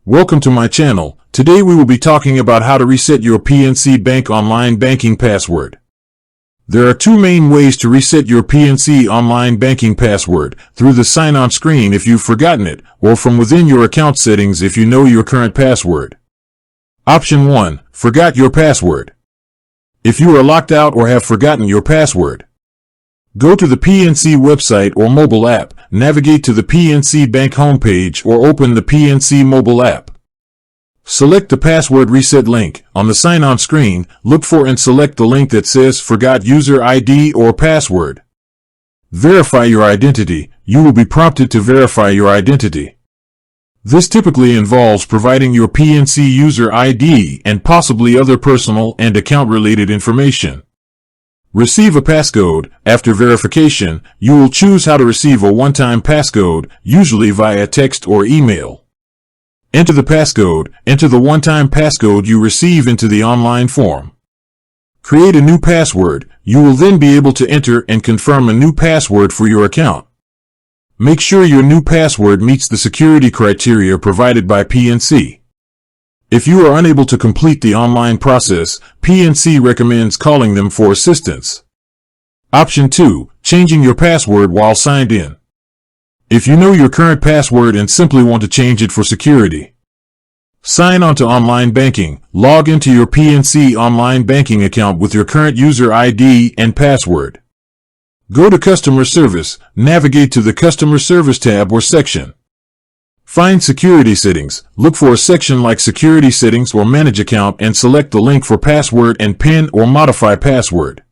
Welcome to my channel. Today we will be talking about how to reset your PNC Bank online banking password. There are two main ways to reset your PNC online banking password: through the sign-on screen if you've forgotten it, or from within your account settings if you know your current password. Option 1. Forgot your password. If you are locked out or have forgotten your password, go to the PNC website or mobile app, navigate to the PNC Bank homepage or open the PNC mobile app. Select the password reset link. On the sign-on screen, look for and select the link that says Forgot User ID or Password. Verify your identity. You will be prompted to verify your identity. This typically involves providing your PNC user ID and possibly other personal and account-related information. Receive a passcode. After verification, you will choose how to receive a one-time passcode, usually via text or email. Enter the passcode. Enter the one-time passcode you receive into the online form. Create a new password. You will then be able to enter and confirm a new password for your account. Make sure your new password meets the security criteria provided by PNC. If you are unable to complete the online process, PNC recommends calling them for assistance. Option 2. Changing your password while signed in. If you know your current password and simply want to change it for security, sign on to online banking. Log into your PNC online banking account with your current user ID and password. Go to Customer Service. Navigate to the Customer Service tab or section. Find Security Settings. Look for a section like Security Settings or Manage Account and select the link for Password and PIN or Modify Password.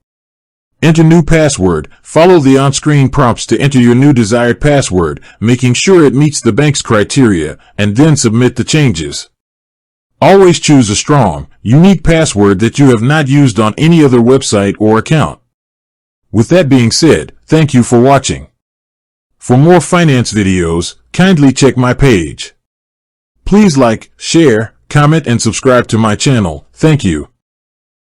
Enter new password. Follow the on-screen prompts to enter your new desired password, making sure it meets the bank's criteria, and then submit the changes. Always choose a strong, unique password that you have not used on any other website or account. With that being said, thank you for watching. For more finance videos, kindly check my page. Please like, share, comment, and subscribe to my channel. Thank you.